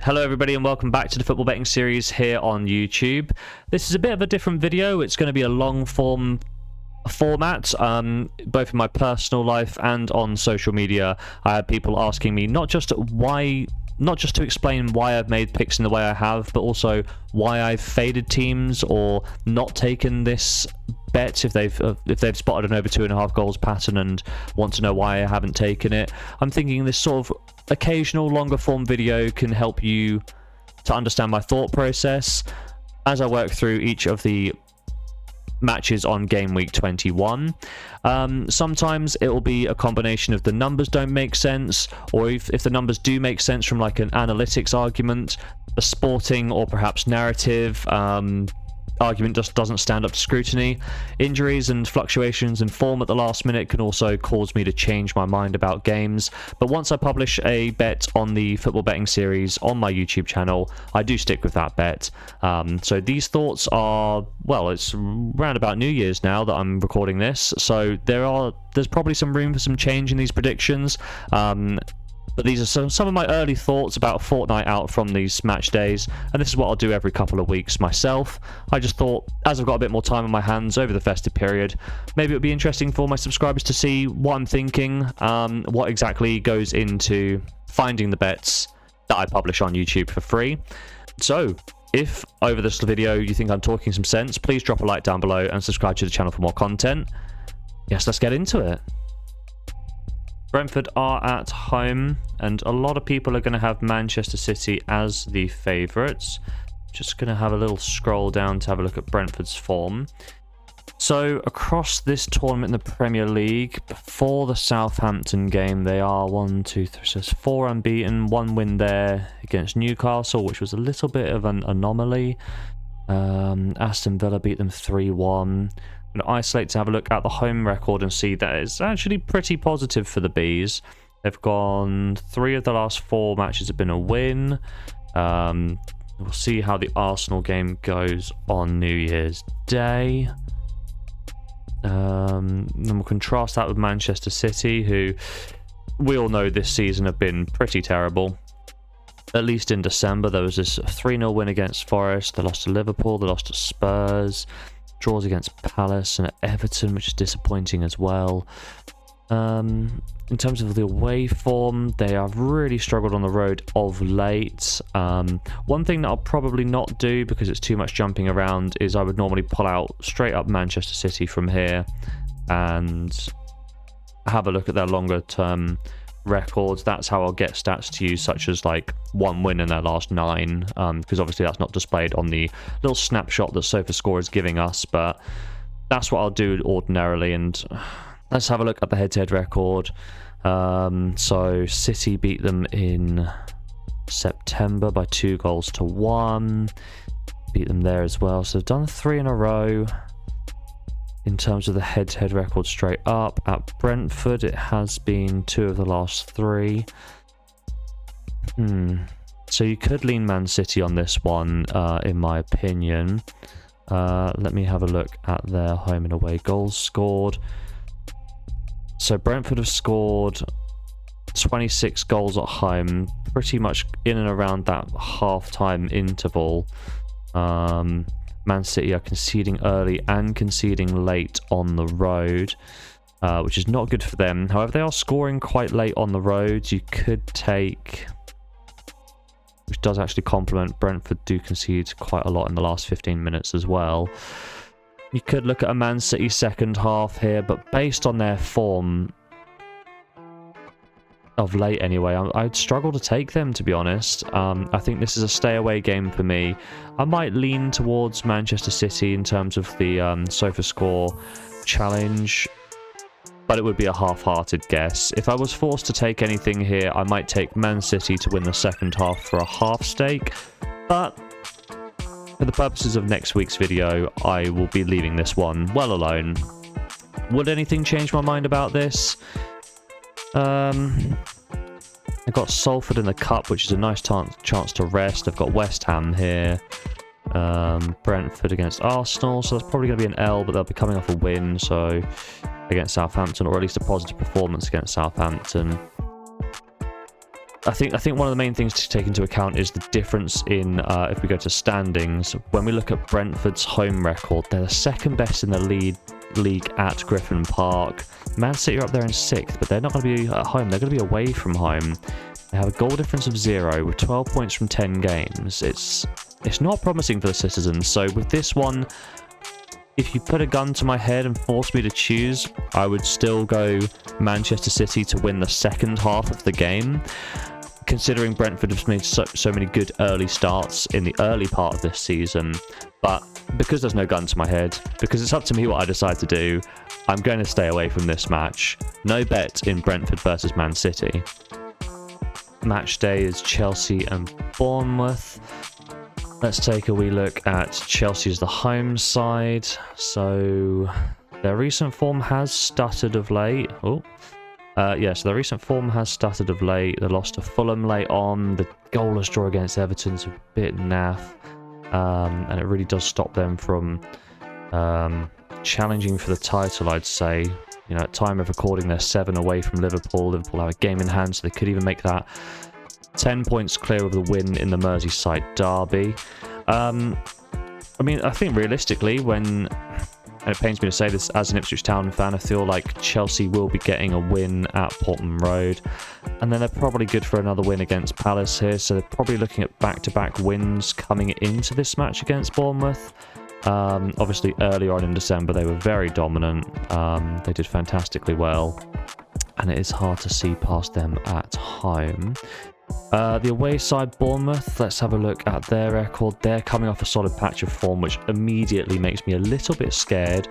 Hello everybody and welcome back to the football betting series here on YouTube. This is a bit of a different video. It's going to be a long form format, both in my personal life and on social media. I had people asking me not just to explain why I've made picks in the way I have, but also why I've faded teams or not taken this bet if they've spotted an over 2.5 goals pattern and want to know why I haven't taken it. I'm thinking this sort of occasional longer form video can help you to understand my thought process as I work through each of the matches on game week 21. Sometimes it will be a combination of the numbers don't make sense, or if the numbers do make sense from like an analytics argument, the sporting or perhaps narrative argument just doesn't stand up to scrutiny. Injuries and fluctuations in form at the last minute can also cause me to change my mind about games, but once I publish a bet on the football betting series on my YouTube channel, I do stick with that bet. So these thoughts are, well, it's round about New Year's now that I'm recording this, so there's probably some room for some change in these predictions. But these are some of my early thoughts about a fortnight out from these match days, and this is what I'll do every couple of weeks myself. I just thought, as I've got a bit more time on my hands over the festive period, maybe it would be interesting for my subscribers to see what I'm thinking, what exactly goes into finding the bets that I publish on YouTube for free. So, if over this video you think I'm talking some sense, please drop a like down below and subscribe to the channel for more content. Yes, let's get into it. Brentford are at home, and a lot of people are going to have Manchester City as the favourites. Just going to have a little scroll down to have a look at Brentford's form. So, across this tournament in the Premier League, before the Southampton game, they are 4 unbeaten, 1 win there against Newcastle, which was a little bit of an anomaly. Aston Villa beat them 3-1. And isolate to have a look at the home record and see that it's actually pretty positive for the Bees. They've gone 3 of the last 4 matches have been a win. We'll see how the Arsenal game goes on New Year's Day. Then we'll contrast that with Manchester City, who we all know this season have been pretty terrible. At least in December, there was this 3-0 win against Forest. They lost to Liverpool, they lost to Spurs. Draws against Palace and Everton, which is disappointing as well. In terms of the away form, they have really struggled on the road of late. One thing that I'll probably not do, because it's too much jumping around, is I would normally pull out straight up Manchester City from here and have a look at their longer term records. That's how I'll get stats to you, such as like 1 win in their last 9, because obviously that's not displayed on the little snapshot that SofaScore is giving us, but that's what I'll do ordinarily. And let's have a look at the head-to-head record. So City beat them in September by 2-1, beat them there as well, so they've done 3 in a row. In terms of the head-to-head record straight up, at Brentford, it has been 2 of the last 3. So you could lean Man City on this one, in my opinion. Let me have a look at their home and away goals scored. So Brentford have scored 26 goals at home, pretty much in and around that half-time interval. Man City are conceding early and conceding late on the road, which is not good for them. However, they are scoring quite late on the road. You could take, which does actually complement, Brentford do concede quite a lot in the last 15 minutes as well. You could look at a Man City second half here, but based on their form of late anyway, I'd struggle to take them, to be honest. I think this is a stay away game for me. I might lean towards Manchester City in terms of the SofaScore challenge, but it would be a half-hearted guess. If I was forced to take anything here, I might take Man City to win the second half for a half stake, but for the purposes of next week's video, I will be leaving this one well alone. Would anything change my mind about this? I've got Salford in the Cup, which is a nice chance to rest. I've got West Ham here. Brentford against Arsenal, so that's probably going to be an L, but they'll be coming off a win, so against Southampton, or at least a positive performance against Southampton. I think one of the main things to take into account is the difference in if we go to standings. When we look at Brentford's home record, they're the second best in the league at Griffin Park. Man City are up there in 6th, but they're not going to be at home. They're going to be away from home. They have a goal difference of 0 with 12 points from 10 games. It's not promising for the citizens. So with this one, if you put a gun to my head and force me to choose, I would still go Manchester City to win the second half of the game, considering Brentford have made so many good early starts in the early part of this season. But because there's no gun to my head, because it's up to me what I decide to do, I'm going to stay away from this match. No bet in Brentford versus Man City. Match day is Chelsea and Bournemouth. Let's take a wee look at Chelsea as the home side. So their recent form has stuttered of late. So their recent form has stuttered of late. They lost to Fulham late on. The goalless draw against Everton's a bit naff. And it really does stop them from challenging for the title, I'd say. You know, at time of recording, they're 7 away from Liverpool. Liverpool have a game in hand, so they could even make that 10 points clear of the win in the Merseyside derby. I think realistically, and it pains me to say this as an Ipswich Town fan, I feel like Chelsea will be getting a win at Portman Road. And then they're probably good for another win against Palace here. So they're probably looking at back-to-back wins coming into this match against Bournemouth. Obviously, earlier on in December, they were very dominant. They did fantastically well. And it is hard to see past them at home. The away side, Bournemouth, let's have a look at their record. They're coming off a solid patch of form, which immediately makes me a little bit scared.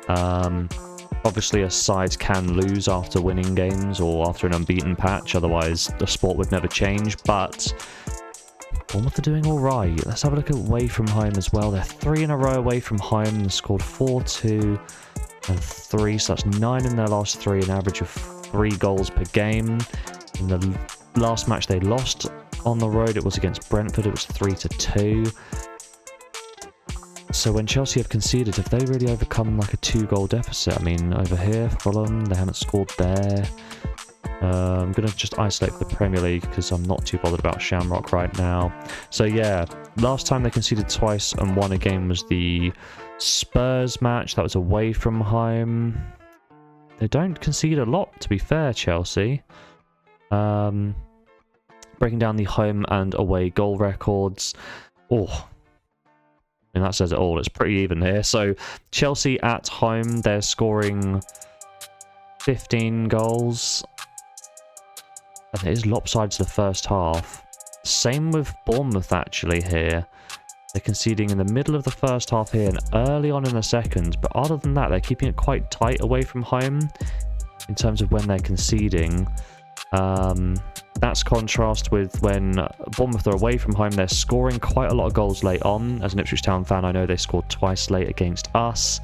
Obviously, a side can lose after winning games or after an unbeaten patch, otherwise the sport would never change. But Bournemouth are doing all right. Let's have a look at away from home as well. They're 3 in a row away from home. They scored 4-2 and 3, so that's 9 in their last 3, an average of 3 goals per game. In the last match they lost on the road, it was against Brentford. It was 3-2. So when Chelsea have conceded, have they really overcome like a 2-goal deficit? I mean, over here, Fulham, they haven't scored there. I'm going to just isolate for the Premier League because I'm not too bothered about Shamrock right now. So yeah, last time they conceded twice and won a game was the Spurs match. That was away from home. They don't concede a lot, to be fair, Chelsea. Breaking down the home and away goal records. And that says it all. It's pretty even here. So Chelsea at home, they're scoring 15 goals. And it is lopsided to the first half. Same with Bournemouth actually here. They're conceding in the middle of the first half here and early on in the second. But other than that, they're keeping it quite tight away from home in terms of when they're conceding. That's contrast with when Bournemouth are away from home. They're scoring quite a lot of goals late on. As an Ipswich Town fan, I know they scored twice late against us.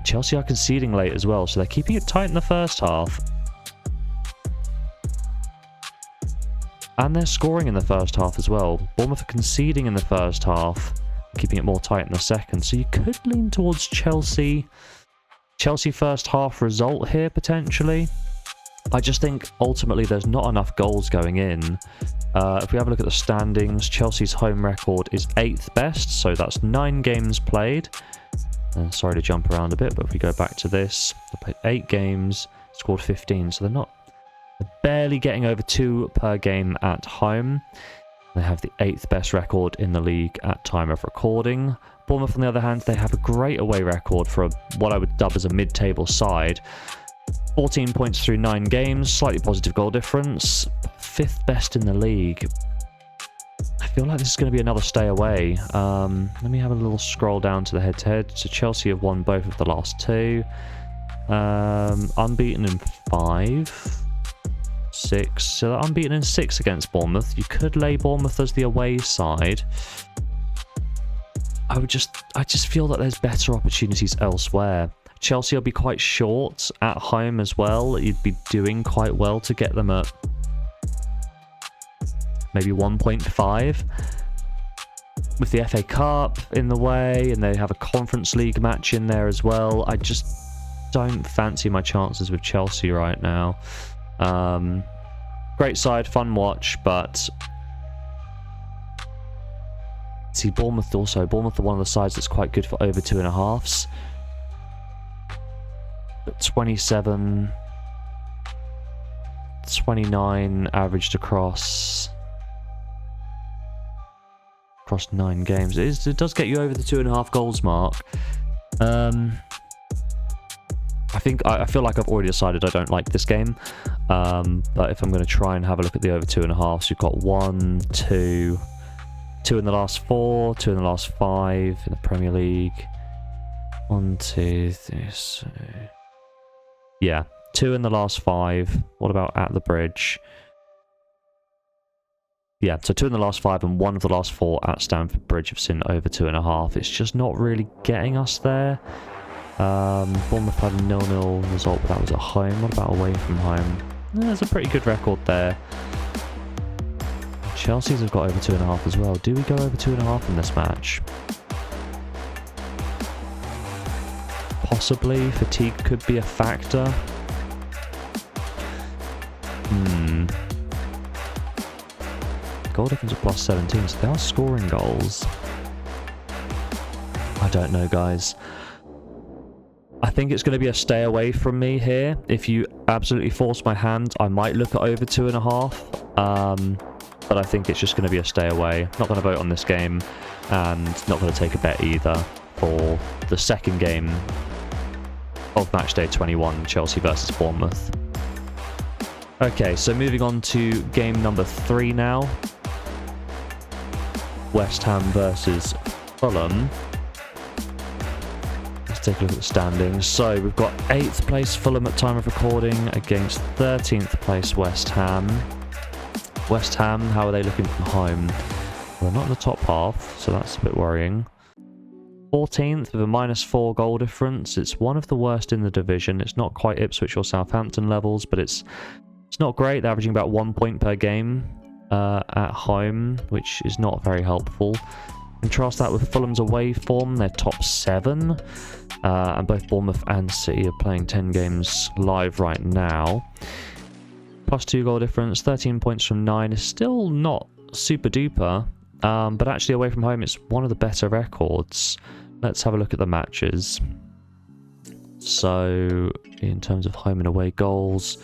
Chelsea are conceding late as well, so they're keeping it tight in the first half. And they're scoring in the first half as well. Bournemouth are conceding in the first half, keeping it more tight in the second. So you could lean towards Chelsea. Chelsea first half result here, potentially. I just think ultimately there's not enough goals going in. If we have a look at the standings, Chelsea's home record is 8th best, so that's 9 games played. Sorry to jump around a bit, but if we go back to this, they played 8 games, scored 15, so they're barely getting over 2 per game at home. They have the 8th best record in the league at time of recording. Bournemouth, on the other hand, they have a great away record for what I would dub as a mid-table side. 14 points through 9 games, slightly positive goal difference, 5th best in the league. I feel like this is going to be another stay away. Let me have a little scroll down to the head-to-head. So Chelsea have won both of the last 2. Unbeaten in 5. 6. So they're unbeaten in 6 against Bournemouth. You could lay Bournemouth as the away side. I just feel that there's better opportunities elsewhere. Chelsea will be quite short at home as well. You'd be doing quite well to get them at maybe 1.5. With the FA Cup in the way, and they have a Conference League match in there as well. I just don't fancy my chances with Chelsea right now. Great side, fun watch, but see, Bournemouth also. Bournemouth are one of the sides that's quite good for over 2.5s. But 27, 29 averaged across 9 games. It does get you over the 2.5 goals mark. I feel like I've already decided I don't like this game. But if I'm going to try and have a look at the over 2.5s, you've got 1, 2 in the last 4, 2 in the last 5 in the Premier League. 1, 2, 3. Yeah, 2 in the last 5. What about at the Bridge? Yeah, so 2 in the last 5 and 1 of the last 4 at Stamford Bridge have seen over 2.5. It's just not really getting us there. Bournemouth had a 0-0 result, but that was at home. What about away from home? There's a pretty good record there. Chelsea's have got over 2.5 as well. Do we go over 2.5 in this match? Possibly. Fatigue could be a factor. Goal difference of plus 17, so they are scoring goals. I don't know, guys. I think it's going to be a stay away from me here. If you absolutely force my hand, I might look at over 2.5. But I think it's just going to be a stay away. Not going to vote on this game, and not going to take a bet either for the second game of Matchday 21, Chelsea versus Bournemouth. Okay, so moving on to game number 3 now. West Ham versus Fulham. Let's take a look at the standings. So we've got 8th place Fulham at time of recording against 13th place West Ham. West Ham, how are they looking from home? Well, they're not in the top half, so that's a bit worrying. 14th with a -4 goal difference. It's one of the worst in the division. It's not quite Ipswich or Southampton levels, but it's not great. They're averaging about 1 point per game at home, which is not very helpful. Contrast that with Fulham's away form. They're top 7, and both Bournemouth and City are playing 10 games live right now. +2 goal difference, 13 points from 9 is still not super duper, but actually away from home it's one of the better records. Let's have a look at the matches. So in terms of home and away goals,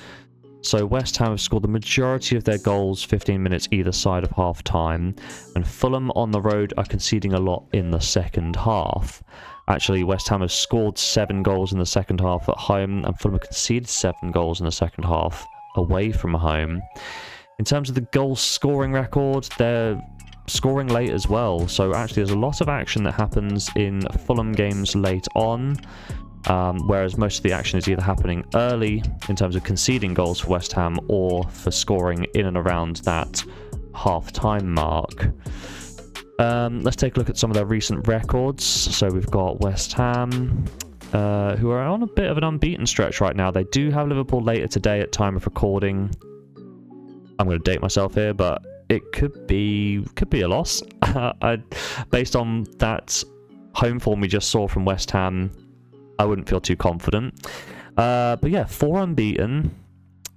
so West Ham have scored the majority of their goals 15 minutes either side of half time, and Fulham on the road are conceding a lot in the second half. Actually, West Ham have scored 7 goals in the second half at home, and Fulham have conceded 7 goals in the second half away from home. In terms of the goal scoring record, they're scoring late as well. So actually there's a lot of action that happens in Fulham games late on, whereas most of the action is either happening early in terms of conceding goals for West Ham or for scoring in and around that half-time mark. Let's take a look at some of their recent records. So we've got West Ham, who are on a bit of an unbeaten stretch right now. They do have Liverpool later today at time of recording. I'm going to date myself here, but it could be a loss. Based on that home form we just saw from West Ham, I wouldn't feel too confident. But yeah, 4 unbeaten.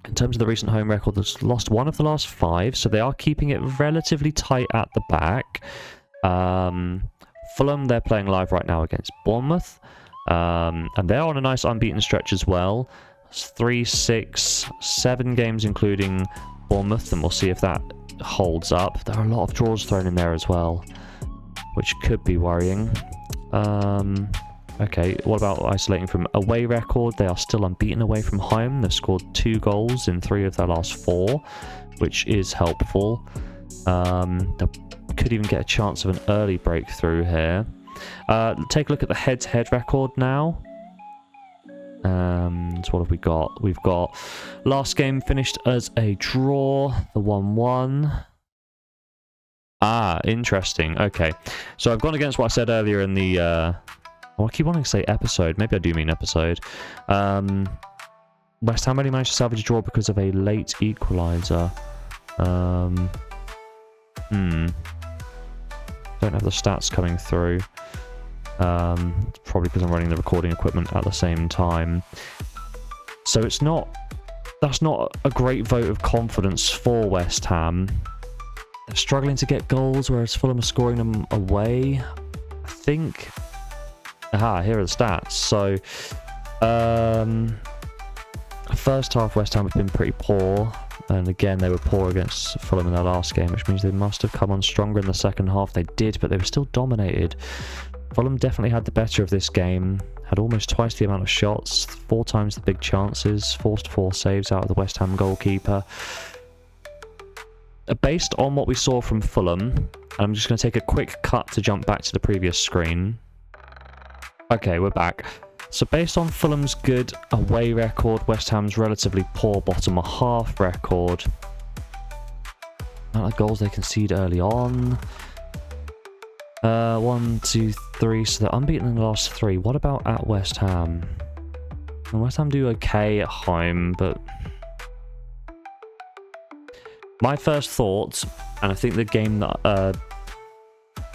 In terms of the recent home record, they've lost 1 of the last 5, so they are keeping it relatively tight at the back. Fulham, they're playing live right now against Bournemouth. And they're on a nice unbeaten stretch as well. It's 3, 6, 7 games including Bournemouth, and we'll see if that holds up. There are a lot of draws thrown in there as well, which could be worrying. Okay, what about isolating from away record? They are still unbeaten away from home. They've scored 2 goals in 3 of their last 4, which is helpful. They could even get a chance of an early breakthrough here. Take a look at the head-to-head record now. So what have we got? We've got last game finished as a draw, the 1-1. Ah, interesting. Okay, so I've gone against what I said earlier in the... I keep wanting to say episode. Maybe I do mean episode. West Ham only managed to salvage a draw because of a late equaliser. Don't have the stats coming through. Probably because I'm running the recording equipment at the same time. So it's not that's not a great vote of confidence for West Ham. They're struggling to get goals, whereas Fulham are scoring them away. I think... Aha, here are the stats. So, first half West Ham have been pretty poor. And again, they were poor against Fulham in their last game, which means they must have come on stronger in the second half. They did, but they were still dominated. Fulham definitely had the better of this game. Had almost twice the amount of shots, 4 times the big chances, forced 4 saves out of the West Ham goalkeeper. Based on what we saw from Fulham, I'm just going to take a quick cut to jump back to the previous screen. Okay, we're back. So based on Fulham's good away record, West Ham's relatively poor bottom half record, amount of goals they concede early on. 1, 2, 3, so they're unbeaten in the last 3. What about at West Ham? And West Ham do okay at home, but... My first thought, and I think the game that...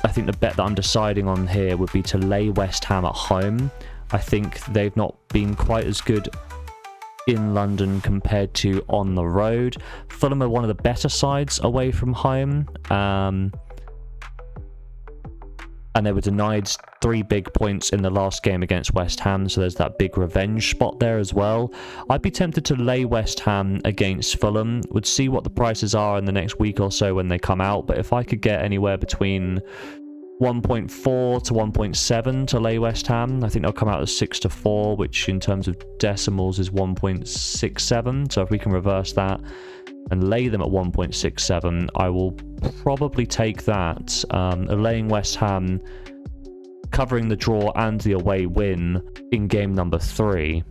I think the bet that I'm deciding on here would be to lay West Ham at home. I think they've not been quite as good in London compared to on the road. Fulham are one of the better sides away from home. And they were denied 3 big points in the last game against West Ham, so there's that big revenge spot there as well. I'd be tempted to lay West Ham against Fulham. Would see what the prices are in the next week or so when they come out, but if I could get anywhere between 1.4 to 1.7 to lay West Ham, I think they'll come out as 6 to 4, which in terms of decimals is 1.67. So if we can reverse that and lay them at 1.67, I will probably take that. Laying West Ham, covering the draw and the away win in game number 3.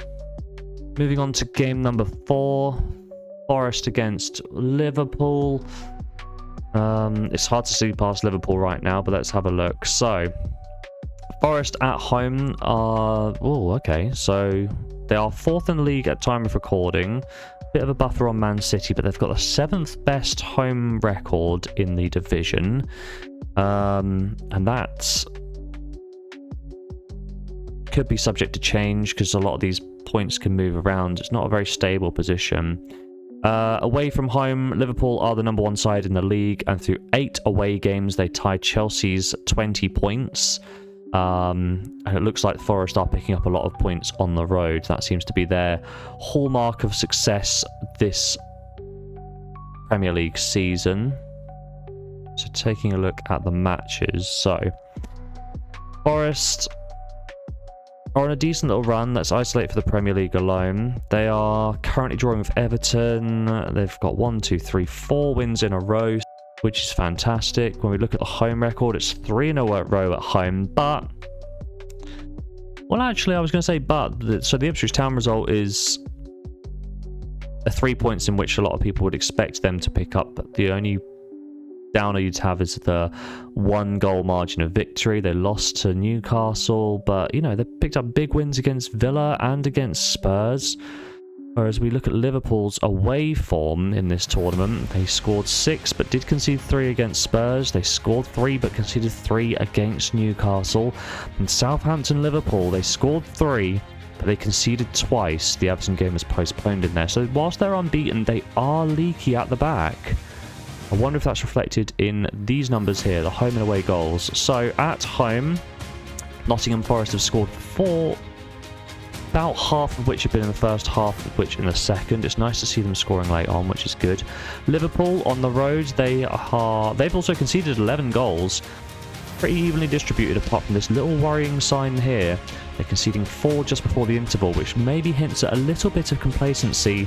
Moving on to game number 4, Forest against Liverpool. It's hard to see past Liverpool right now, but let's have a look. So, Forest at home are... Oh, okay. So, they are 4th in the league at time of recording. Bit of a buffer on Man City, but they've got the 7th best home record in the division. And that could be subject to change because a lot of these points can move around. It's not a very stable position. Away from home, Liverpool are the number 1 side in the league, and through 8 away games, they tied Chelsea's 20 points. And it looks like Forest are picking up a lot of points on the road. That seems to be their hallmark of success this Premier League season. So taking a look at the matches. So Forest are on a decent little run. Let's isolate for the Premier League alone. They are currently drawing with Everton. They've got 1, 2, 3, 4 wins in a row, which is fantastic. When we look at the home record, it's 3 in a row at home. But, well, actually, I was going to say but. So the Ipswich Town result is 3 points in which a lot of people would expect them to pick up. But the only downer you'd have is the 1 goal margin of victory. They lost to Newcastle, but, you know, they picked up big wins against Villa and against Spurs. Whereas we look at Liverpool's away form in this tournament, they scored 6 but did concede 3 against Spurs. They scored 3 but conceded 3 against Newcastle. And Southampton Liverpool, they scored 3 but they conceded twice. The Everton game was postponed in there. So whilst they're unbeaten, they are leaky at the back. I wonder if that's reflected in these numbers here, the home and away goals. So at home, Nottingham Forest have scored 4, about half of which have been in the first, half of which in the second. It's nice to see them scoring late on, which is good. Liverpool on the road, they've also conceded 11 goals, pretty evenly distributed apart from this little worrying sign here. They're conceding 4 just before the interval, which maybe hints at a little bit of complacency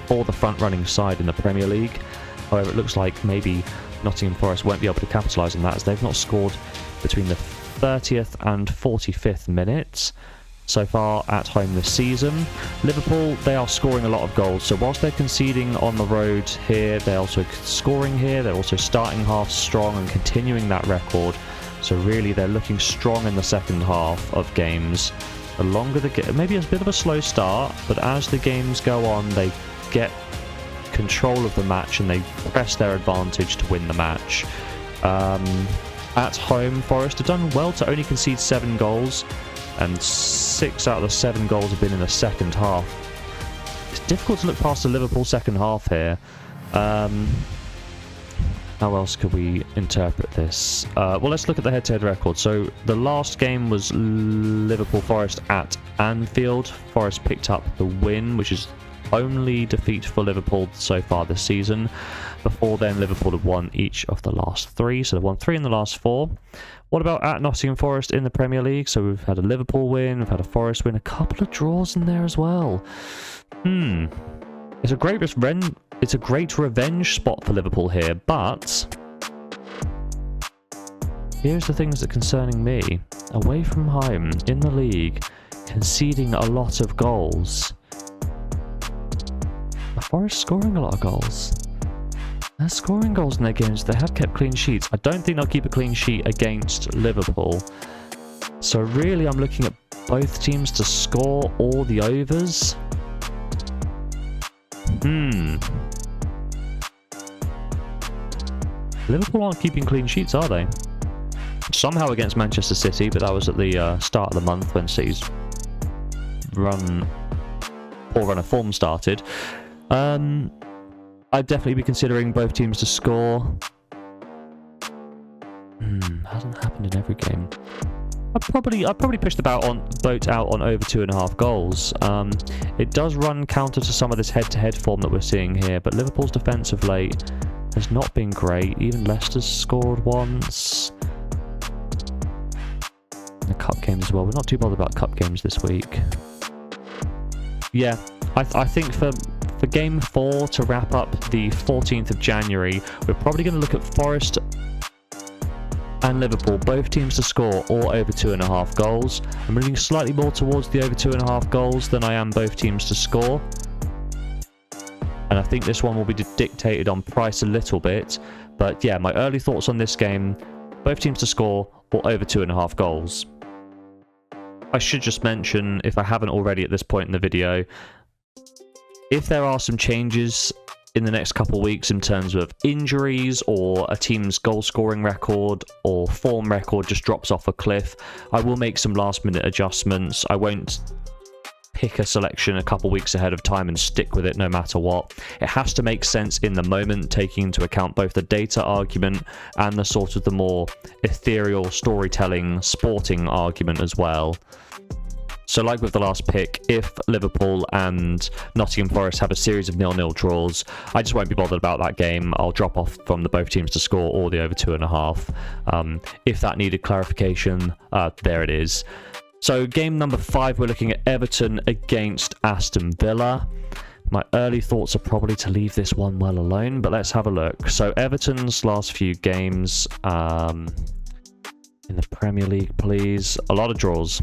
for the front-running side in the Premier League. However, it looks like maybe Nottingham Forest won't be able to capitalise on that, as they've not scored between the 30th and 45th minutes so far at home this season. Liverpool, they are scoring a lot of goals, so whilst they're conceding on the road here, they're also scoring here. They're also starting half strong and continuing that record, so really they're looking strong in the second half of games. The longer the game, maybe it's a bit of a slow start, but as the games go on, they get control of the match and they press their advantage to win the match. At home, Forest have done well to only concede 7 goals, and 6 out of the 7 goals have been in the second half. It's difficult to look past the Liverpool second half here. How else could we interpret this? Well, let's look at the head-to-head record. So the last game was Liverpool-Forest at Anfield. Forest picked up the win, which is only defeat for Liverpool so far this season. Before then, Liverpool have won each of the last 3, so they've won 3 in the last 4. What about at Nottingham Forest in the Premier League? So we've had a Liverpool win, we've had a Forest win, a couple of draws in there as well. It's a great revenge spot for Liverpool here, but here's the things that are concerning me. Away from home, in the league, conceding a lot of goals. The Forest scoring a lot of goals. They're scoring goals in their games. They have kept clean sheets. I don't think they'll keep a clean sheet against Liverpool. So really, I'm looking at both teams to score all the overs. Liverpool aren't keeping clean sheets, are they? Somehow against Manchester City, but that was at the start of the month when City's poor run of form started. I'd definitely be considering both teams to score. Hasn't happened in every game. I'd probably push the boat out on over 2.5 goals. It does run counter to some of this head-to-head form that we're seeing here, but Liverpool's defence of late has not been great. Even Leicester's scored once. The cup games as well. We're not too bothered about cup games this week. Yeah, I think for Game 4 to wrap up the 14th of January, we're probably going to look at Forest and Liverpool, both teams to score or over 2.5 goals. I'm moving slightly more towards the over 2.5 goals than I am both teams to score. And I think this one will be dictated on price a little bit. But yeah, my early thoughts on this game, both teams to score or over 2.5 goals. I should just mention, if I haven't already at this point in the video, if there are some changes in the next couple of weeks in terms of injuries or a team's goal scoring record or form record just drops off a cliff, I will make some last minute adjustments. I won't pick a selection a couple weeks ahead of time and stick with it no matter what. It has to make sense in the moment, taking into account both the data argument and the sort of the more ethereal storytelling sporting argument as well. So like with the last pick, if Liverpool and Nottingham Forest have a series of 0-0 draws, I just won't be bothered about that game. I'll drop off from the both teams to score or the over 2.5. If that needed clarification, there it is. So game number 5, we're looking at Everton against Aston Villa. My early thoughts are probably to leave this one well alone, but let's have a look. So Everton's last few games in the Premier League, please. A lot of draws.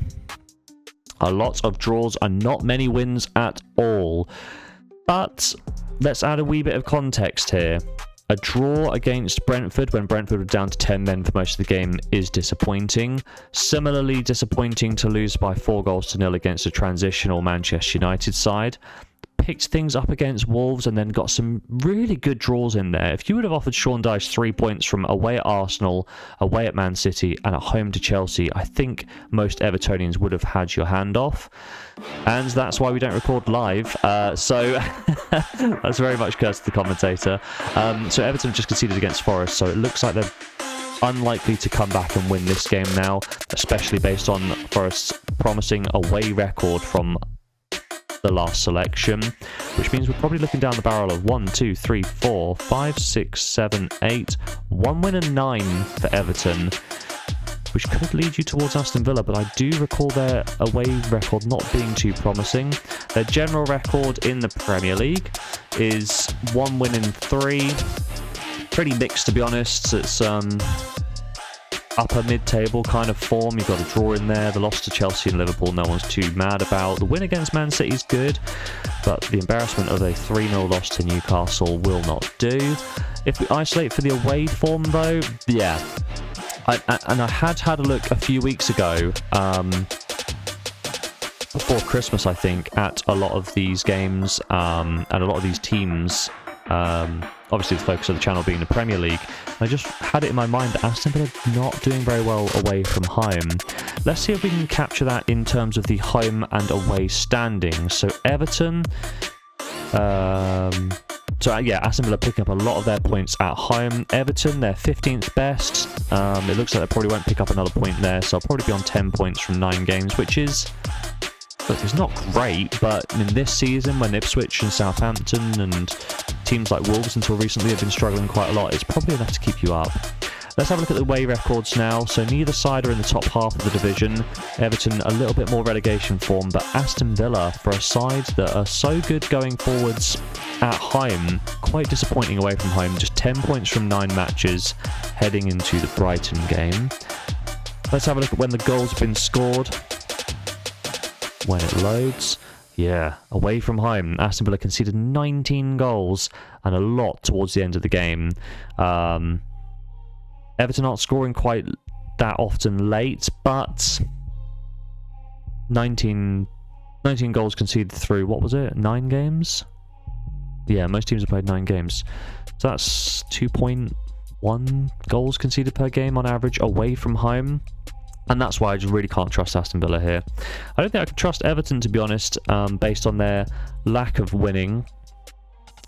A lot of draws and not many wins at all. But let's add a wee bit of context here. A draw against Brentford when Brentford were down to 10 men for most of the game is disappointing. Similarly disappointing to lose by 4-0 against a transitional Manchester United side. Picked things up against Wolves and then got some really good draws in there. If you would have offered Sean Dyche 3 points from away at Arsenal, away at Man City and at home to Chelsea, I think most Evertonians would have had your hand off. And that's why we don't record live. So that's very much cursed to the commentator. So Everton have just conceded against Forest, so it looks like they're unlikely to come back and win this game now, especially based on Forest's promising away record from the last selection, which means we're probably looking down the barrel of 1, 2, 3, 4, 5, 6, 7, 8, 1 win and 9 for Everton, which could lead you towards Aston Villa, but I do recall their away record not being too promising. Their general record in the Premier League is 1 win and 3. Pretty mixed, to be honest. It's upper mid-table kind of form. You've got a draw in there. The loss to Chelsea and Liverpool, no one's too mad about. The win against Man City is good, but the embarrassment of a 3-0 loss to Newcastle will not do. If we isolate for the away form, though, yeah. I had a look a few weeks ago, before Christmas, I think, at a lot of these games and a lot of these teams. Obviously the focus of the channel being the Premier League. I just had it in my mind that Aston Villa are not doing very well away from home. Let's see if we can capture that in terms of the home and away standings. So Everton, So yeah, Aston Villa picking up a lot of their points at home. Everton, they're 15th best. It looks like they probably won't pick up another point there, so I'll probably be on 10 points from 9 games, which is... Look, it's not great, but in this season, when Ipswich and Southampton and teams like Wolves until recently have been struggling quite a lot, it's probably enough to keep you up. Let's have a look at the away records now. So neither side are in the top half of the division. Everton a little bit more relegation form, but Aston Villa, for a side that are so good going forwards at home, quite disappointing away from home. Just 10 points from 9 matches heading into the Brighton game. Let's have a look at when the goals have been scored. When it loads. Yeah, away from home, Aston Villa conceded 19 goals and a lot towards the end of the game. Everton aren't scoring quite that often late, but 19 goals conceded through, what was it, 9 games? Yeah, most teams have played 9 games. So that's 2.1 goals conceded per game on average away from home. And that's why I just really can't trust Aston Villa here. I don't think I can trust Everton, to be honest, based on their lack of winning.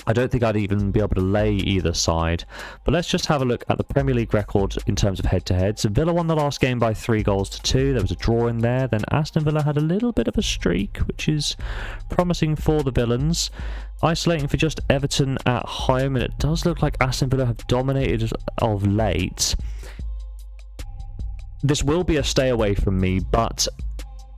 I don't think I'd even be able to lay either side. But let's just have a look at the Premier League record in terms of head-to-head. So Villa won the last game by 3-2. There was a draw in there. Then Aston Villa had a little bit of a streak, which is promising for the Villains. Isolating for just Everton at home, and it does look like Aston Villa have dominated of late. This will be a stay away from me, but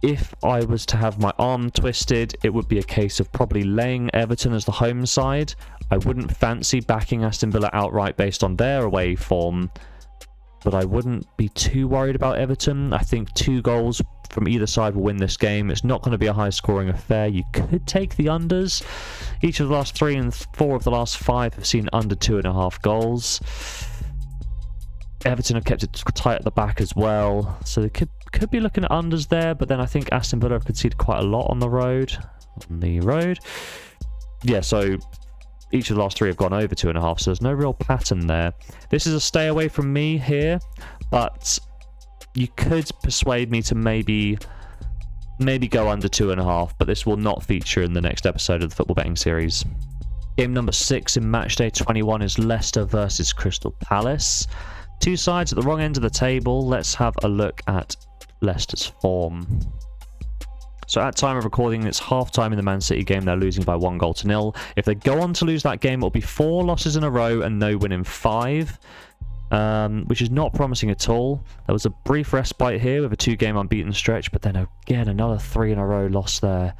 if I was to have my arm twisted, it would be a case of probably laying Everton as the home side. I wouldn't fancy backing Aston Villa outright based on their away form, but I wouldn't be too worried about Everton. I think 2 goals from either side will win this game. It's not going to be a high-scoring affair. You could take the unders. Each of the last 3 and 4 of the last 5 have seen under 2.5 goals. Everton have kept it tight at the back as well, so they could be looking at unders there, but then I think Aston Villa have conceded quite a lot on the road. Yeah, so each of the last 3 have gone over 2.5, so there's no real pattern there. This is a stay away from me here, but you could persuade me to maybe go under 2.5, but this will not feature in the next episode of the football betting series. Game number 6 in Matchday 21 is Leicester versus Crystal Palace. 2 sides at the wrong end of the table. Let's have a look at Leicester's form. So at time of recording, it's half-time in the Man City game. They're losing by 1-0. If they go on to lose that game, it'll be 4 losses in a row and no win in 5, which is not promising at all. There was a brief respite here with a 2-game unbeaten stretch, but then again, another 3 in a row loss there.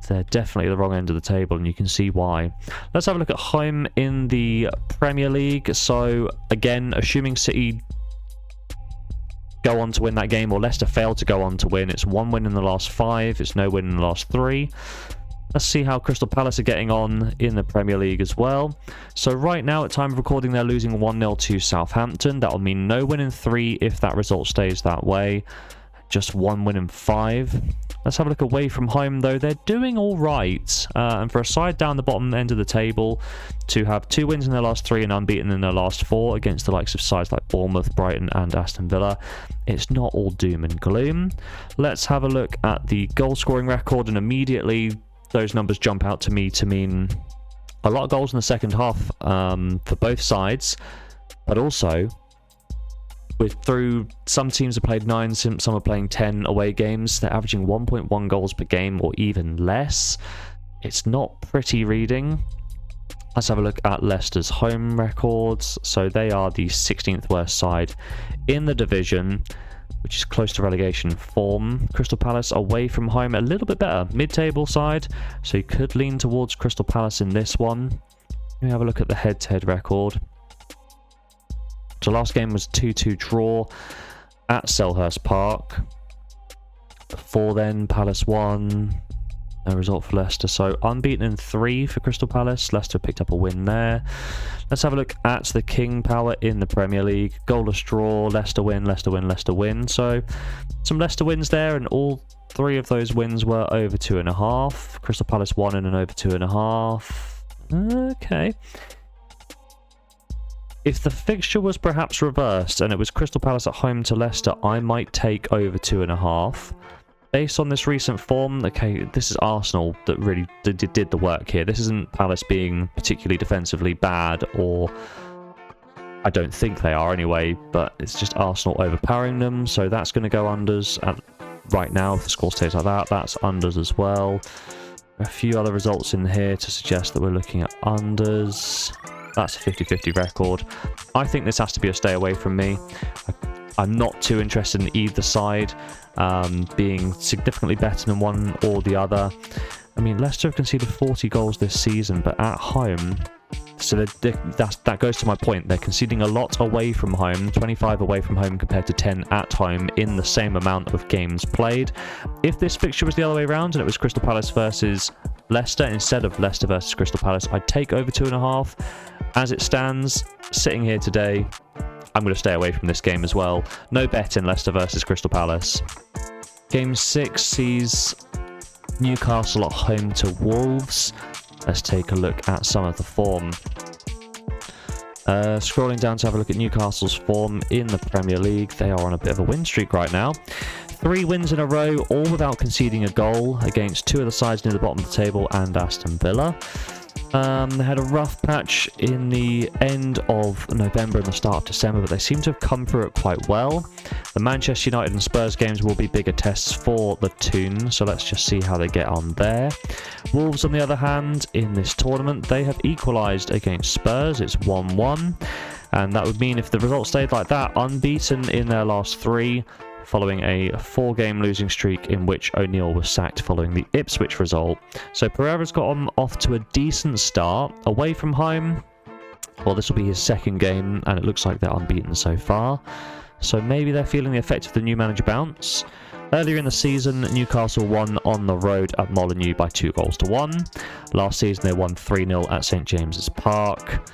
They're definitely at the wrong end of the table, and you can see why. Let's have a look at home in the Premier League. So again, assuming City go on to win that game, or Leicester fail to go on to win, it's 1 win in the last 5, it's no win in the last 3. Let's see how Crystal Palace are getting on in the Premier League as well. So right now, at time of recording, they're losing 1-0 to Southampton. That will mean no win in 3 if that result stays that way. Just 1 win in 5. Let's have a look away from home, though. They're doing all right. And for a side down the bottom end of the table to have 2 wins in their last 3 and unbeaten in their last 4 against the likes of sides like Bournemouth, Brighton and Aston Villa, it's not all doom and gloom. Let's have a look at the goal-scoring record, and immediately those numbers jump out to me to mean a lot of goals in the second half for both sides, but also through some teams have played 9, some are playing 10 away games. They're averaging 1.1 goals per game or even less. It's not pretty reading. Let's have a look at Leicester's home records. So they are the 16th worst side in the division, which is close to relegation form. Crystal Palace away from home a little bit better, mid-table side, so you could lean towards Crystal Palace in this one. Let me have a look at the head-to-head record. So last game was 2-2 draw at Selhurst Park. Before then, Palace won. No result for Leicester. So unbeaten in 3 for Crystal Palace. Leicester picked up a win there. Let's have a look at the King Power in the Premier League. Goalless draw, Leicester win, Leicester win, Leicester win. So some Leicester wins there, and all 3 of those wins were over 2.5. Crystal Palace won in an over 2.5. Okay. If the fixture was perhaps reversed and it was Crystal Palace at home to Leicester, I might take over 2.5. based on this recent form, okay, this is Arsenal that really did the work here. This isn't Palace being particularly defensively bad, or I don't think they are anyway, but it's just Arsenal overpowering them, so that's going to go unders right now. If the score stays like that, that's unders as well. A few other results in here to suggest that we're looking at unders. That's a 50-50 record. I think this has to be a stay away from me. I'm not too interested in either side being significantly better than one or the other. I mean, Leicester have conceded 40 goals this season, but at home, so that goes to my point. They're conceding a lot away from home, 25 away from home compared to 10 at home in the same amount of games played. If this fixture was the other way around and it was Crystal Palace versus Leicester instead of Leicester versus Crystal Palace, I'd take over 2.5. As it stands, sitting here today, I'm going to stay away from this game as well. No bet in Leicester versus Crystal Palace. Game 6 sees Newcastle at home to Wolves. Let's take a look at some of the form. Scrolling down to have a look at Newcastle's form in the Premier League. They are on a bit of a win streak right now. 3 wins in a row, all without conceding a goal against 2 of the sides near the bottom of the table and Aston Villa. They had a rough patch in the end of November and the start of December, but they seem to have come through it quite well. The Manchester United and Spurs games will be bigger tests for the Toon, so let's just see how they get on there. Wolves, on the other hand, in this tournament, they have equalised against Spurs. It's 1-1, and that would mean if the result stayed like that, unbeaten in their last 3, following a 4-game losing streak in which O'Neill was sacked following the Ipswich result. So Pereira's got him off to a decent start. Away from home, well, this will be his 2nd game, and it looks like they're unbeaten so far. So maybe they're feeling the effect of the new manager bounce. Earlier in the season, Newcastle won on the road at Molineux by 2-1. Last season, they won 3-0 at St James's Park.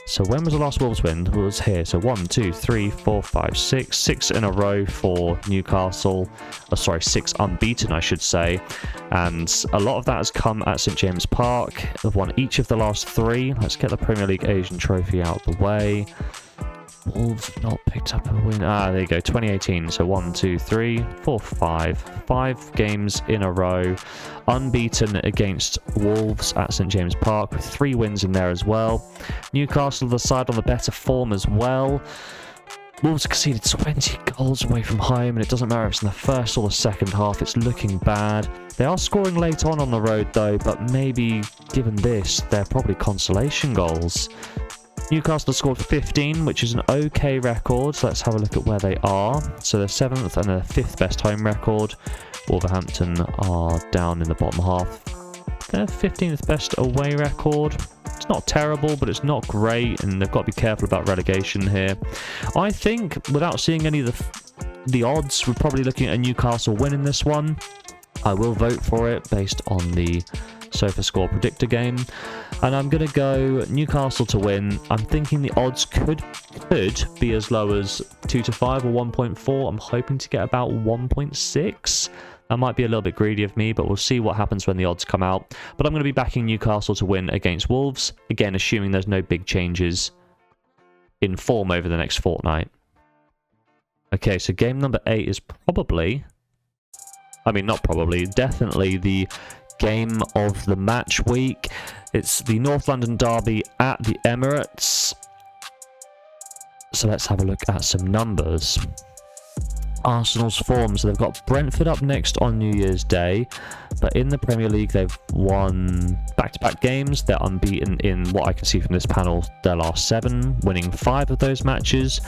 So when was the last Wolves win? It was here. So 1, 2, 3, 4, 5, 6. 6 in a row for Newcastle. Oh, sorry, 6 unbeaten, I should say. And a lot of that has come at St James Park. They've won each of the last 3. Let's get the Premier League Asian Trophy out of the way. Wolves not picked up a win. There you go, 2018. So 1, 2, 3, 4, 5. 5 games in a row. Unbeaten against Wolves at St James Park, with 3 wins in there as well. Newcastle, the side on the better form as well. Wolves conceded 20 goals away from home, and it doesn't matter if it's in the first or the second half, it's looking bad. They are scoring late on the road though, but maybe given this, they're probably consolation goals. Newcastle scored 15, which is an okay record, so let's have a look at where they are. So they're 7th and their 5th best home record. Wolverhampton are down in the bottom half. Their 15th best away record. It's not terrible, but it's not great, and they've got to be careful about relegation here. I think, without seeing any of the odds, we're probably looking at a Newcastle win in this one. I will vote for it based on the SofaScore predictor game, and I'm going to go Newcastle to win. I'm thinking the odds could be as low as 2-5 or 1.4. I'm hoping to get about 1.6. That might be a little bit greedy of me, but we'll see what happens when the odds come out. But I'm going to be backing Newcastle to win against Wolves, again assuming there's no big changes in form over the next fortnight. Okay, so game number 8 is definitely the game of the match week. It's the North London derby at the Emirates. So let's have a look at some numbers. Arsenal's form, so they've got Brentford up next on New Year's Day, but in the Premier League they've won back-to-back games. They're unbeaten in what I can see from this panel, their last 7, winning 5 of those matches.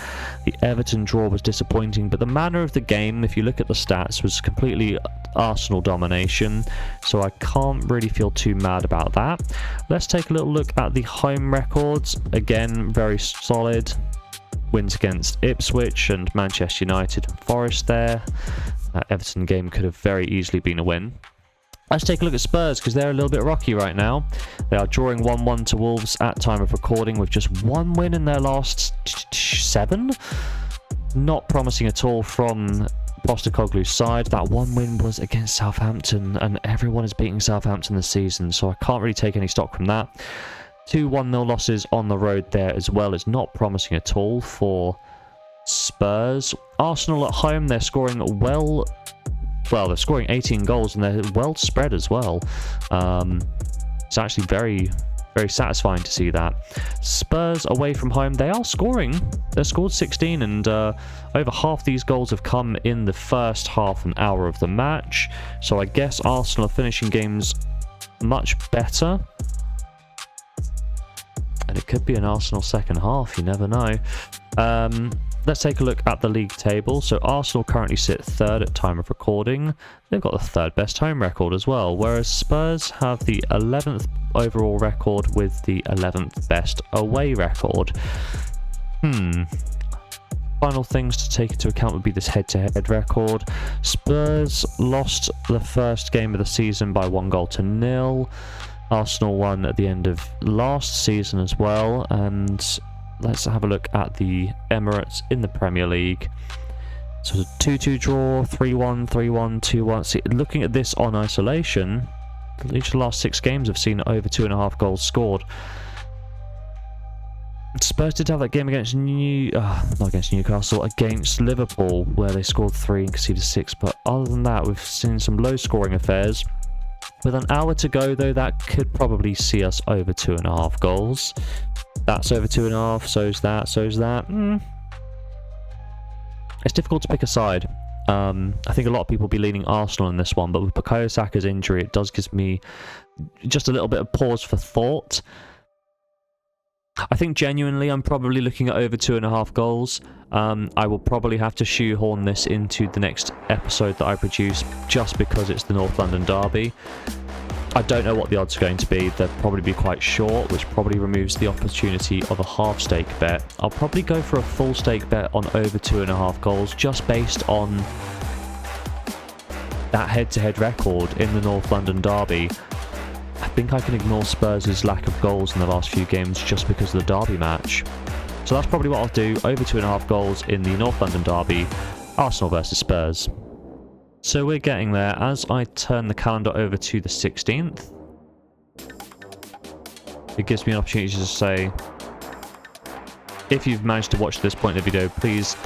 The Everton draw was disappointing, but the manner of the game, if you look at the stats, was completely Arsenal domination, so I can't really feel too mad about that. Let's take a little look at the home records. Again, very solid. Wins against Ipswich and Manchester United and Forest there. That Everton game could have very easily been a win. Let's take a look at Spurs, because they're a little bit rocky right now. They are drawing 1-1 to Wolves at time of recording, with just 1 win in their last 7. Not promising at all from Postecoglou's side. That 1 win was against Southampton, and everyone is beating Southampton this season, so I can't really take any stock from that. 2 1-0 losses on the road there as well is not promising at all for Spurs. Arsenal at home, they're scoring well well, they're scoring 18 goals and they're well spread as well. It's actually very, very satisfying to see that. Spurs away from home, they are scoring. They've scored 16 and over half these goals have come in the first half an hour of the match. So I guess Arsenal are finishing games much better. And it could be an Arsenal second half, you never know. Let's take a look at the league table. So Arsenal currently sit third at time of recording. They've got the third best home record as well, whereas Spurs have the 11th overall record with the 11th best away record. Final things to take into account would be this head-to-head record. Spurs lost the first game of the season by 1-0. Arsenal won at the end of last season as well, and let's have a look at the Emirates in the Premier League. So it's a 2-2 draw, 3-1, 3-1, 2-1. See, looking at this on isolation, each of the last 6 games have seen over 2.5 goals scored. Spurs did have that game against Newcastle, against Liverpool, where they scored 3 and conceded 6. But other than that, we've seen some low-scoring affairs. With an hour to go, though, that could probably see us over 2.5 goals. That's over 2.5, so's that. It's difficult to pick a side. I think a lot of people will be leaning Arsenal in this one, but with Bukayo Saka's injury, it does give me just a little bit of pause for thought. I think genuinely I'm probably looking at over 2.5 goals. I will probably have to shoehorn this into the next episode that I produce just because it's the North London derby. I don't know what the odds are going to be. They'll probably be quite short, which probably removes the opportunity of a half stake bet. I'll probably go for a full stake bet on over 2.5 goals just based on that head-to-head record in the North London derby. I think I can ignore Spurs' lack of goals in the last few games just because of the derby match. So that's probably what I'll do, over 2.5 goals in the North London derby, Arsenal versus Spurs. So we're getting there. As I turn the calendar over to the 16th, it gives me an opportunity to say, if you've managed to watch this point in the video, please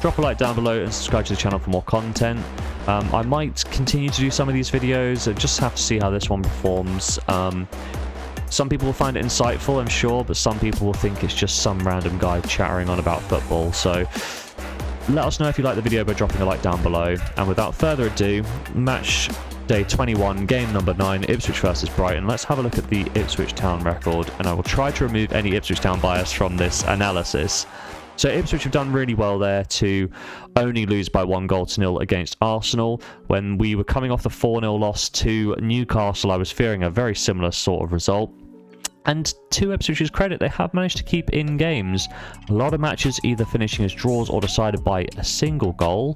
drop a like down below and subscribe to the channel for more content. I might continue to do some of these videos. I just have to see how this one performs. Some people will find it insightful, I'm sure, but some people will think it's just some random guy chattering on about football. So let us know if you like the video by dropping a like down below. And without further ado, match day 21, game number 9, Ipswich versus Brighton. Let's have a look at the Ipswich Town record, and I will try to remove any Ipswich Town bias from this analysis. So Ipswich have done really well there to only lose by 1-0 against Arsenal. When we were coming off the 4-0 loss to Newcastle, I was fearing a very similar sort of result. And to Ipswich's credit, they have managed to keep in games. A lot of matches either finishing as draws or decided by a single goal.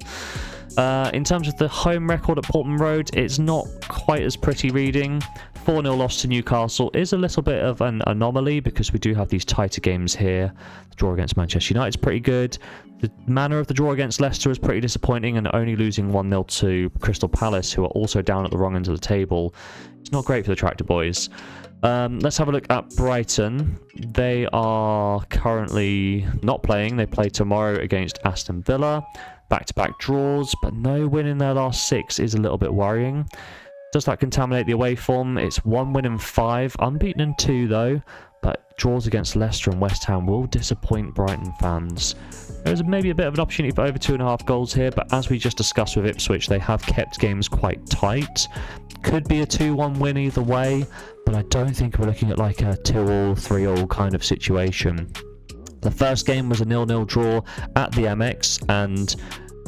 In terms of the home record at Portman Road, it's not quite as pretty reading. 4-0 loss to Newcastle is a little bit of an anomaly because we do have these tighter games here. The draw against Manchester United is pretty good. The manner of the draw against Leicester is pretty disappointing, and only losing 1-0 to Crystal Palace, who are also down at the wrong end of the table, it's not great for the Tractor Boys. Let's have a look at Brighton. They are currently not playing. They play tomorrow against Aston Villa. Back-to-back draws, but no win in their last 6 is a little bit worrying. Does that contaminate the away form? It's 1 win in 5, unbeaten in 2 though, but draws against Leicester and West Ham will disappoint Brighton fans. There's maybe a bit of an opportunity for over 2.5 goals here, but as we just discussed with Ipswich, they have kept games quite tight. Could be a 2-1 win either way, but I don't think we're looking at like a 2-2, 3-3 kind of situation. The first game was a 0-0 draw at the MX, and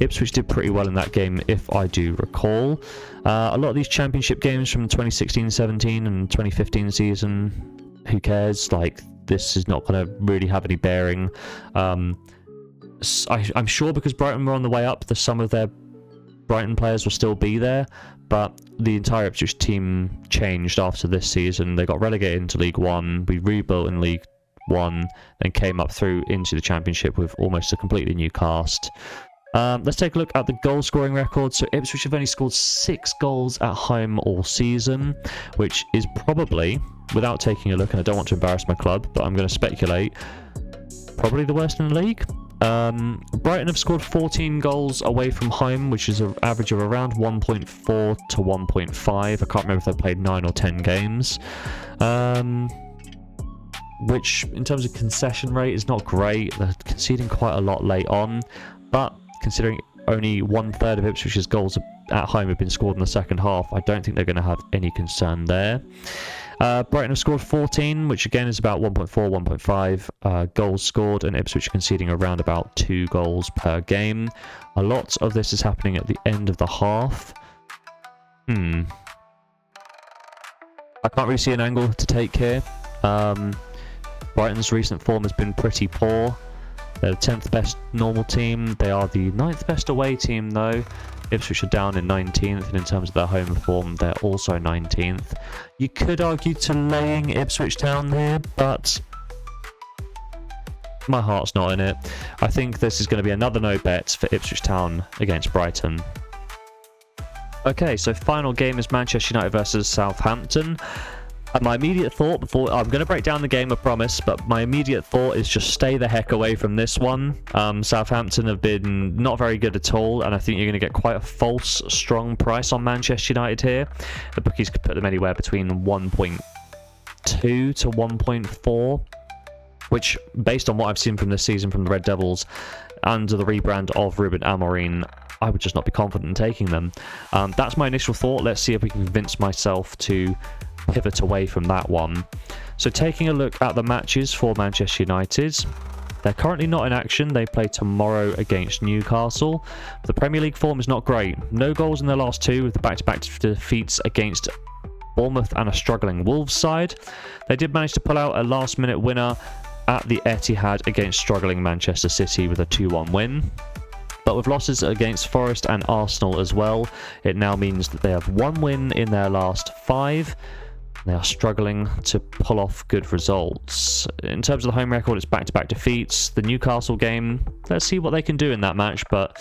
Ipswich did pretty well in that game, if I do recall. A lot of these championship games from the 2016-17 and 2015 season, who cares? Like, this is not going to really have any bearing. I'm sure because Brighton were on the way up, some of their Brighton players will still be there, but the entire Ipswich team changed after this season. They got relegated into League 1, we rebuilt in League 1, then came up through into the Championship with almost a completely new cast. Let's take a look at the goal scoring record. So Ipswich have only scored 6 goals at home all season, which is probably, without taking a look, and I don't want to embarrass my club, but I'm going to speculate, probably the worst in the league. Brighton have scored 14 goals away from home, which is an average of around 1.4 to 1.5. I can't remember if they've played 9 or 10 games. Which, in terms of concession rate, is not great. They're conceding quite a lot late on, but considering only 1/3 of Ipswich's goals at home have been scored in the second half, I don't think they're going to have any concern there. Brighton have scored 14, which again is about 1.4, 1.5 goals scored, and Ipswich conceding around about 2 goals per game. A lot of this is happening at the end of the half. I can't really see an angle to take here. Brighton's recent form has been pretty poor. They're the 10th best normal team. They are the 9th best away team though. Ipswich are down in 19th, and in terms of their home form, they're also 19th. You could argue to laying Ipswich Town here, but my heart's not in it. I think this is going to be another no bet for Ipswich Town against Brighton. Okay, so final game is Manchester United versus Southampton. And my immediate thought, before I'm going to break down the game, I promise, but my immediate thought is just stay the heck away from this one. Southampton have been not very good at all, and I think you're going to get quite a false, strong price on Manchester United here. The bookies could put them anywhere between 1.2 to 1.4, which, based on what I've seen from this season from the Red Devils, under the rebrand of Ruben Amorim, I would just not be confident in taking them. That's my initial thought. Let's see if we can convince myself to pivot away from that one. So taking a look at the matches for Manchester United, they're currently not in action. They play tomorrow against Newcastle. The Premier League form is not great. No goals in their last 2, with the back-to-back defeats against Bournemouth and a struggling Wolves side. They did manage to pull out a last-minute winner at the Etihad against struggling Manchester City with a 2-1 win. But with losses against Forest and Arsenal as well, it now means that they have 1 win in their last 5. They are struggling to pull off good results. In terms of the home record, it's back-to-back defeats. The Newcastle game, let's see what they can do in that match, but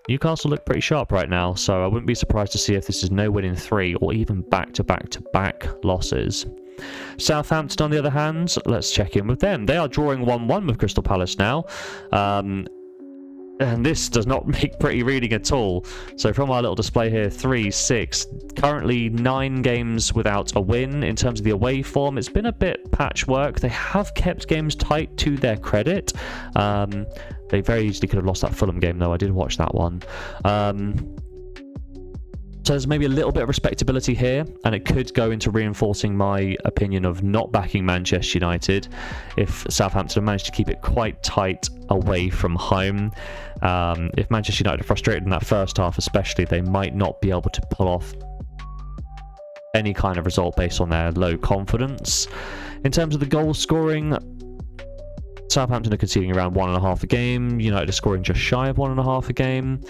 Newcastle look pretty sharp right now, so I wouldn't be surprised to see if this is no win in 3 or even back-to-back-to-back losses. Southampton, on the other hand, let's check in with them. They are drawing 1-1 with Crystal Palace now. And this does not make pretty reading at all. So from our little display here, 3, 6, currently 9 games without a win. In terms of the away form, it's been a bit patchwork. They have kept games tight to their credit. They very easily could have lost that Fulham game, though. I did watch that one. So there's maybe a little bit of respectability here, and it could go into reinforcing my opinion of not backing Manchester United if Southampton have managed to keep it quite tight away from home. If Manchester United are frustrated in that first half especially, they might not be able to pull off any kind of result based on their low confidence. In terms of the goal scoring, Southampton are conceding around 1.5 a game. United are scoring just shy of 1.5 a game.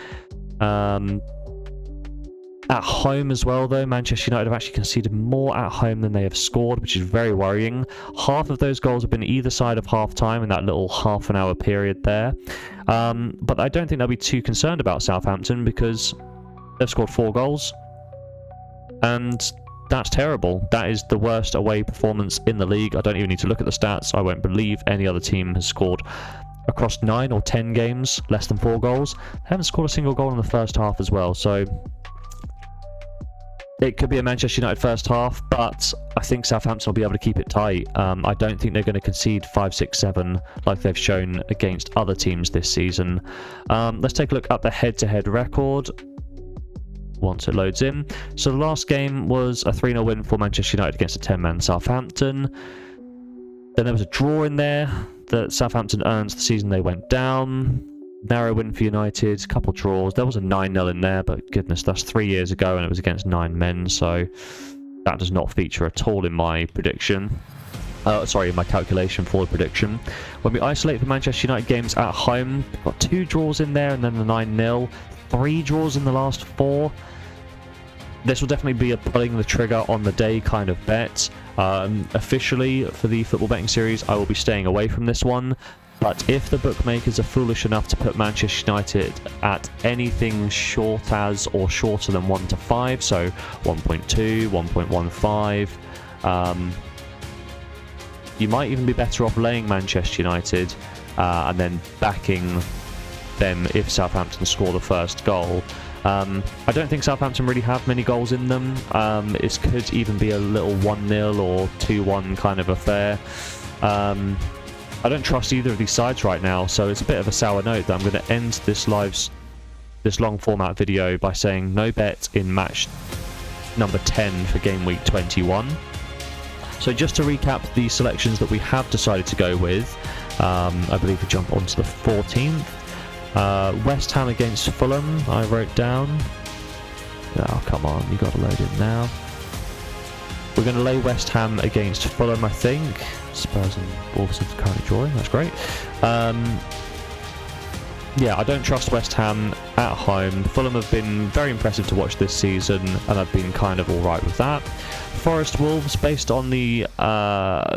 At home as well, though, Manchester United have actually conceded more at home than they have scored, which is very worrying. Half of those goals have been either side of half-time in that little half-an-hour period there. But I don't think they'll be too concerned about Southampton because they've scored 4 goals. And that's terrible. That is the worst away performance in the league. I don't even need to look at the stats. I won't believe any other team has scored across 9 or 10 games less than 4 goals. They haven't scored a single goal in the first half as well, so it could be a Manchester United first half, but I think Southampton will be able to keep it tight. I don't think they're going to concede 5, 6, 7 like they've shown against other teams this season. Let's take a look at the head-to-head record once it loads in. So the last game was a 3-0 win for Manchester United against a 10-man Southampton. Then there was a draw in there that Southampton earned the season they went down. Narrow win for United, a couple draws. There was a 9-0 in there, but goodness, that's 3 years ago and it was against 9 men, so that does not feature at all in my prediction. In my calculation for the prediction. When we isolate the Manchester United games at home, we've got 2 draws in there and then the 9-0, 3 draws in the last 4. This will definitely be a pulling the trigger on the day kind of bet. Officially, for the football betting series, I will be staying away from this one. But if the bookmakers are foolish enough to put Manchester United at anything short as or shorter than 1 to 5, so 1.2, 1.15, you might even be better off laying Manchester United and then backing them if Southampton score the first goal. I don't think Southampton really have many goals in them. It could even be a little 1-0 or 2-1 kind of affair. I don't trust either of these sides right now, so it's a bit of a sour note that I'm going to end this long format video by saying no bet in match number 10 for game week 21. So just to recap the selections that we have decided to go with, I believe we jump onto the 14th. West Ham against Fulham, I wrote down. Oh, come on, you got to load it now. We're going to lay West Ham against Fulham, I think. Spurs and Wolves are currently drawing, that's great. Yeah, I don't trust West Ham at home. Fulham have been very impressive to watch this season, and I've been kind of alright with that. Forest Wolves, based on the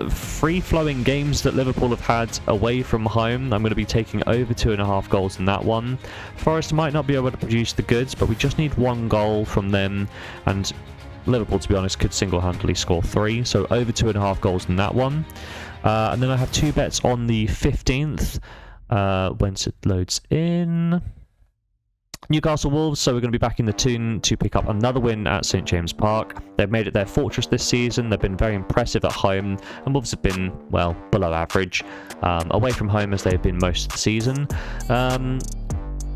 free-flowing games that Liverpool have had away from home, I'm going to be taking over 2.5 goals in that one. Forest might not be able to produce the goods, but we just need 1 goal from them, and Liverpool, to be honest, could single-handedly score 3, so over 2.5 goals in that one. And then I have 2 bets on the 15th, once it loads in. Newcastle Wolves, so we're going to be back in the tune to pick up another win at St James Park. They've made it their fortress this season. They've been very impressive at home, and Wolves have been, well, below average away from home, as they've been most of the season.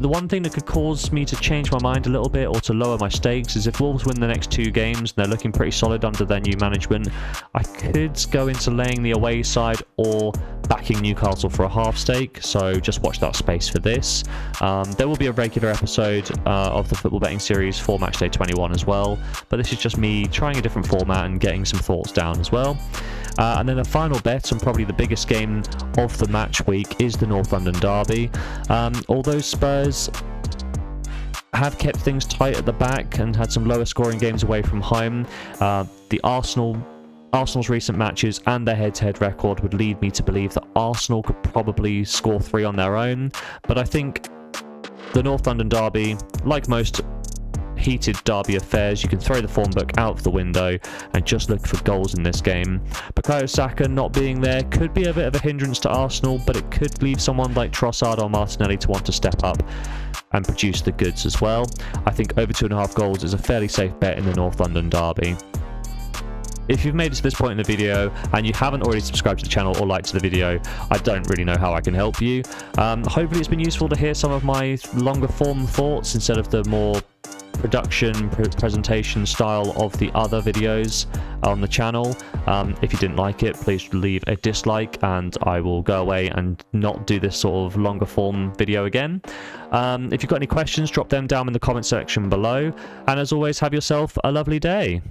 The one thing that could cause me to change my mind a little bit or to lower my stakes is if Wolves win the next 2 games and they're looking pretty solid under their new management, I could go into laying the away side or backing Newcastle for a half stake, so just watch that space for this. There will be a regular episode of the football betting series for Matchday 21 as well, but this is just me trying a different format and getting some thoughts down as well. And then the final bet, and probably the biggest game of the match week, is the North London derby. Although Spurs have kept things tight at the back and had some lower scoring games away from home, the Arsenal's recent matches and their head-to-head record would lead me to believe that Arsenal could probably score 3 on their own. But I think the North London derby, like most heated derby affairs, you can throw the form book out of the window and just look for goals in this game. Bukayo Saka not being there could be a bit of a hindrance to Arsenal, but it could leave someone like Trossard or Martinelli to want to step up and produce the goods as well. I think over 2.5 goals is a fairly safe bet in the North London derby. If you've made it to this point in the video and you haven't already subscribed to the channel or liked the video, I don't really know how I can help you. Hopefully it's been useful to hear some of my longer form thoughts instead of the more presentation style of the other videos on the channel. If you didn't like it, please leave a dislike and I will go away and not do this sort of longer form video again. If you've got any questions, drop them down in the comment section below, and as always, have yourself a lovely day.